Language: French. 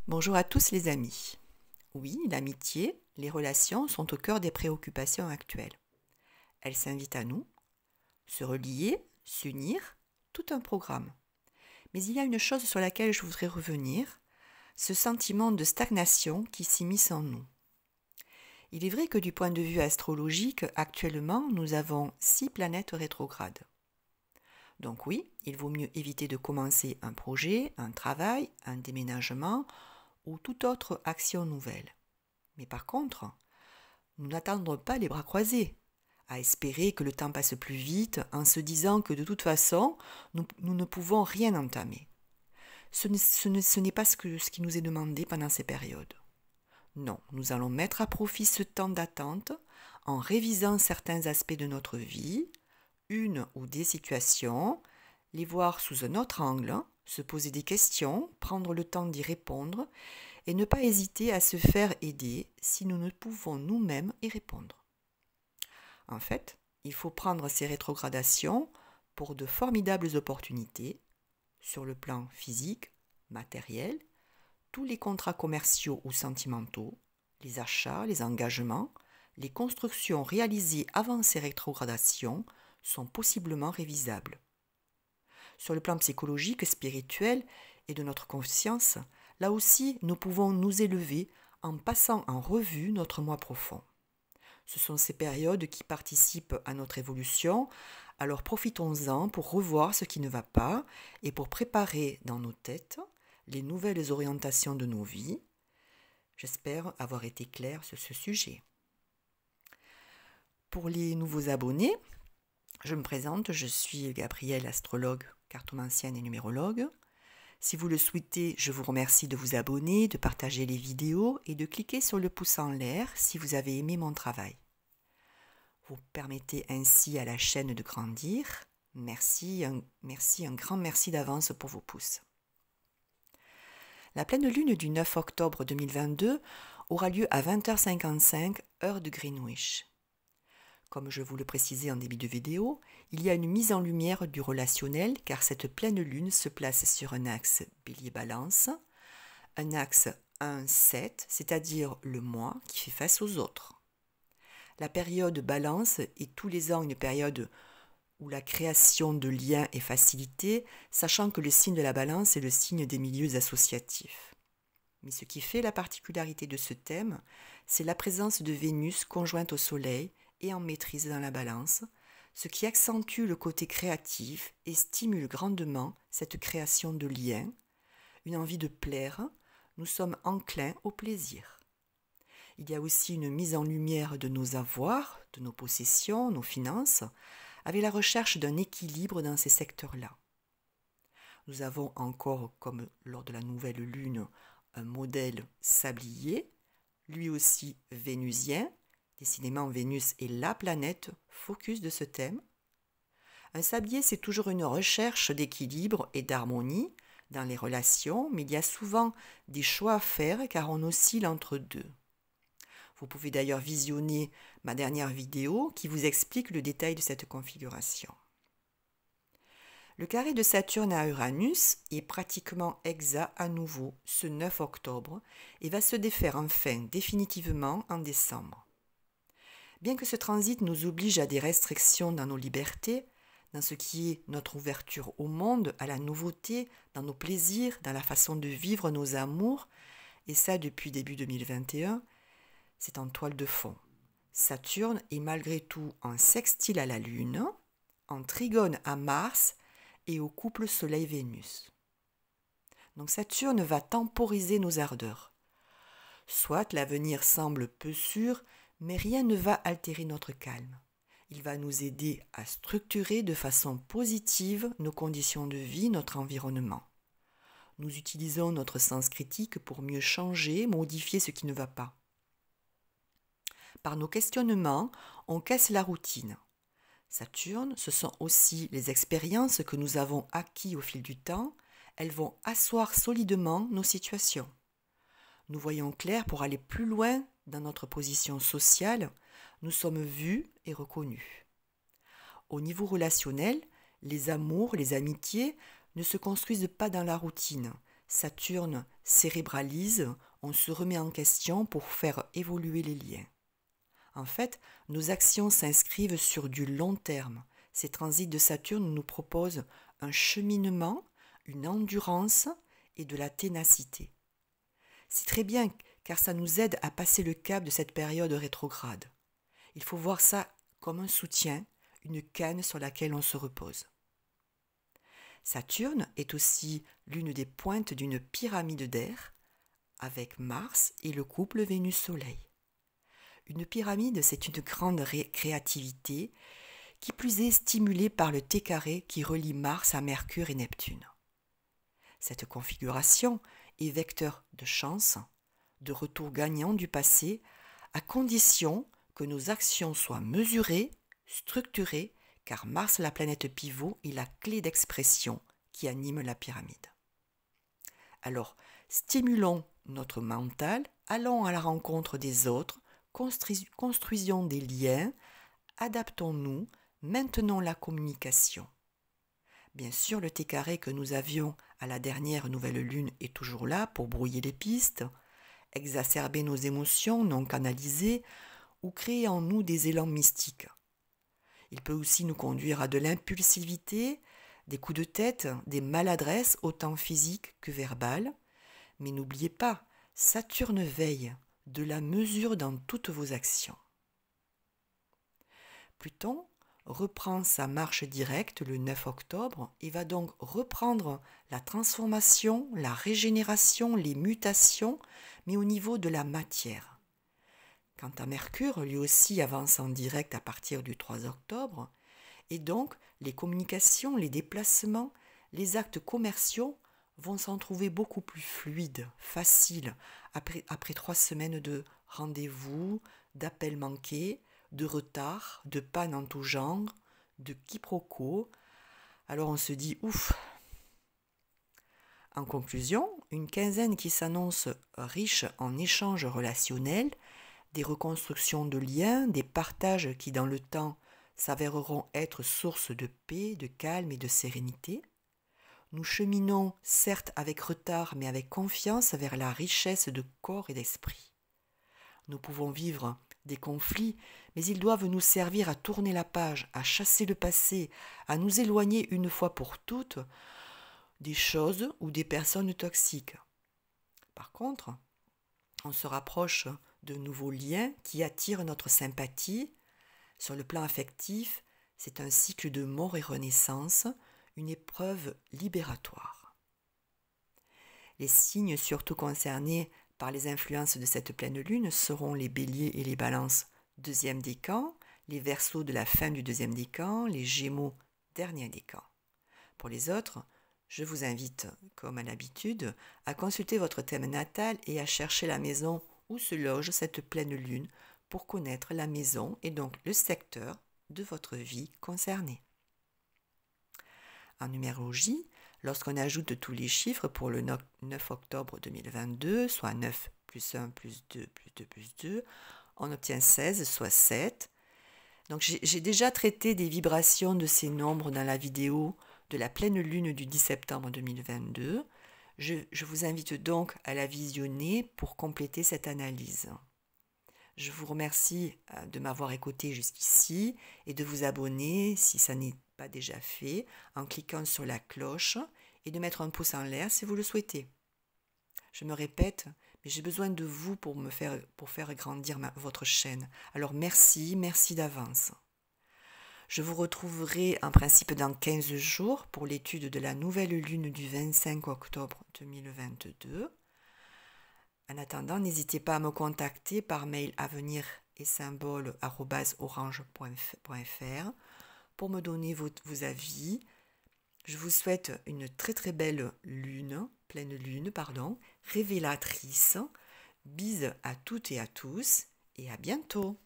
Bonjour à tous les amis. Oui, l'amitié, les relations sont au cœur des préoccupations actuelles. Elles s'invitent à nous, se relier, s'unir, tout un programme. Mais il y a une chose sur laquelle je voudrais revenir, ce sentiment de stagnation qui s'immisce en nous. Il est vrai que du point de vue astrologique, actuellement, nous avons 6 planètes rétrogrades. Donc oui, il vaut mieux éviter de commencer un projet, un travail, un déménagement ou toute autre action nouvelle. Mais par contre, nous n'attendons pas les bras croisés, à espérer que le temps passe plus vite en se disant que de toute façon, nous ne pouvons rien entamer. Ce n'est pas ce qui nous est demandé pendant ces périodes. Non, nous allons mettre à profit ce temps d'attente en révisant certains aspects de notre vie, une ou des situations, les voir sous un autre angle, se poser des questions, prendre le temps d'y répondre et ne pas hésiter à se faire aider si nous ne pouvons nous-mêmes y répondre. En fait, il faut prendre ces rétrogradations pour de formidables opportunités sur le plan physique, matériel, tous les contrats commerciaux ou sentimentaux, les achats, les engagements, les constructions réalisées avant ces rétrogradations sont possiblement révisables. Sur le plan psychologique, spirituel et de notre conscience, là aussi, nous pouvons nous élever en passant en revue notre moi profond. Ce sont ces périodes qui participent à notre évolution, alors profitons-en pour revoir ce qui ne va pas et pour préparer dans nos têtes les nouvelles orientations de nos vies. J'espère avoir été claire sur ce sujet. Pour les nouveaux abonnés, je me présente, je suis Gabrielle, astrologue, cartomancienne et numérologue. Si vous le souhaitez, je vous remercie de vous abonner, de partager les vidéos et de cliquer sur le pouce en l'air si vous avez aimé mon travail. Vous permettez ainsi à la chaîne de grandir. Merci, un grand merci d'avance pour vos pouces. La pleine lune du 9 octobre 2022 aura lieu à 20h55, heure de Greenwich. Comme je vous le précisais en début de vidéo, il y a une mise en lumière du relationnel car cette pleine lune se place sur un axe Bélier-Balance, un axe 1-7, c'est-à-dire le moi qui fait face aux autres. La période Balance est tous les ans une période où la création de liens est facilitée, sachant que le signe de la Balance est le signe des milieux associatifs. Mais ce qui fait la particularité de ce thème, c'est la présence de Vénus conjointe au Soleil et en maîtrise dans la Balance, ce qui accentue le côté créatif et stimule grandement cette création de liens, une envie de plaire, nous sommes enclins au plaisir. Il y a aussi une mise en lumière de nos avoirs, de nos possessions, nos finances, avec la recherche d'un équilibre dans ces secteurs-là. Nous avons encore, comme lors de la nouvelle lune, un modèle sablier, lui aussi vénusien. Décidément, Vénus est la planète focus de ce thème. Un sablier, c'est toujours une recherche d'équilibre et d'harmonie dans les relations, mais il y a souvent des choix à faire car on oscille entre deux. Vous pouvez d'ailleurs visionner ma dernière vidéo qui vous explique le détail de cette configuration. Le carré de Saturne à Uranus est pratiquement exact à nouveau ce 9 octobre et va se défaire enfin définitivement en décembre. Bien que ce transit nous oblige à des restrictions dans nos libertés, dans ce qui est notre ouverture au monde, à la nouveauté, dans nos plaisirs, dans la façon de vivre nos amours, et ça depuis début 2021, c'est en toile de fond. Saturne est malgré tout en sextile à la Lune, en trigone à Mars et au couple Soleil-Vénus. Donc Saturne va temporiser nos ardeurs. Soit l'avenir semble peu sûr, mais rien ne va altérer notre calme. Il va nous aider à structurer de façon positive nos conditions de vie, notre environnement. Nous utilisons notre sens critique pour mieux changer, modifier ce qui ne va pas. Par nos questionnements, on casse la routine. Saturne, ce sont aussi les expériences que nous avons acquises au fil du temps. Elles vont asseoir solidement nos situations. Nous voyons clair pour aller plus loin dans notre position sociale. Nous sommes vus et reconnus. Au niveau relationnel, les amours, les amitiés ne se construisent pas dans la routine. Saturne cérébralise, on se remet en question pour faire évoluer les liens. En fait, nos actions s'inscrivent sur du long terme. Ces transits de Saturne nous proposent un cheminement, une endurance et de la ténacité. C'est très bien car ça nous aide à passer le cap de cette période rétrograde. Il faut voir ça comme un soutien, une canne sur laquelle on se repose. Saturne est aussi l'une des pointes d'une pyramide d'air avec Mars et le couple Vénus-Soleil. Une pyramide, c'est une grande créativité qui plus est stimulée par le T carré qui relie Mars à Mercure et Neptune. Cette configuration est vecteur de chance, de retour gagnant du passé, à condition que nos actions soient mesurées, structurées, car Mars, la planète pivot, est la clé d'expression qui anime la pyramide. Alors, stimulons notre mental, allons à la rencontre des autres, construisons des liens, adaptons-nous, maintenons la communication. Bien sûr, le T carré que nous avions à la dernière nouvelle lune est toujours là pour brouiller les pistes, exacerber nos émotions non canalisées ou créer en nous des élans mystiques. Il peut aussi nous conduire à de l'impulsivité, des coups de tête, des maladresses autant physiques que verbales. Mais n'oubliez pas, Saturne veille, de la mesure dans toutes vos actions. Pluton reprend sa marche directe le 9 octobre et va donc reprendre la transformation, la régénération, les mutations, mais au niveau de la matière. Quant à Mercure, lui aussi avance en direct à partir du 3 octobre, et donc les communications, les déplacements, les actes commerciaux vont s'en trouver beaucoup plus fluides, faciles, après 3 semaines de rendez-vous, d'appels manqués, de retard, de panne en tout genre, de quiproquos. Alors on se dit ouf. En conclusion, une quinzaine qui s'annonce riche en échanges relationnels, des reconstructions de liens, des partages qui dans le temps s'avéreront être source de paix, de calme et de sérénité. Nous cheminons certes avec retard mais avec confiance vers la richesse de corps et d'esprit. Nous pouvons vivre des conflits, mais ils doivent nous servir à tourner la page, à chasser le passé, à nous éloigner une fois pour toutes des choses ou des personnes toxiques. Par contre, on se rapproche de nouveaux liens qui attirent notre sympathie. Sur le plan affectif, c'est un cycle de mort et renaissance, une épreuve libératoire. Les signes surtout concernés par les influences de cette pleine lune seront les béliers et les balances deuxième décan, les verseaux de la fin du deuxième décan, les gémeaux dernier décan. Pour les autres, je vous invite, comme à l'habitude, à consulter votre thème natal et à chercher la maison où se loge cette pleine lune pour connaître la maison et donc le secteur de votre vie concernée. En numérologie, lorsqu'on ajoute tous les chiffres pour le 9 octobre 2022, soit 9 plus 1 plus 2 plus 2 plus 2, on obtient 16, soit 7. Donc j'ai déjà traité des vibrations de ces nombres dans la vidéo de la pleine lune du 10 septembre 2022. Je vous invite donc à la visionner pour compléter cette analyse. Je vous remercie de m'avoir écouté jusqu'ici et de vous abonner si ça n'est pas déjà fait en cliquant sur la cloche et de mettre un pouce en l'air si vous le souhaitez. Je me répète, mais j'ai besoin de vous pour faire grandir votre chaîne. Alors merci d'avance. Je vous retrouverai en principe dans 15 jours pour l'étude de la nouvelle lune du 25 octobre 2022. En attendant, n'hésitez pas à me contacter par mail avenir-et-symbole@orange.fr pour me donner vos avis. Je vous souhaite une très belle pleine lune, révélatrice. Bise à toutes et à tous et à bientôt.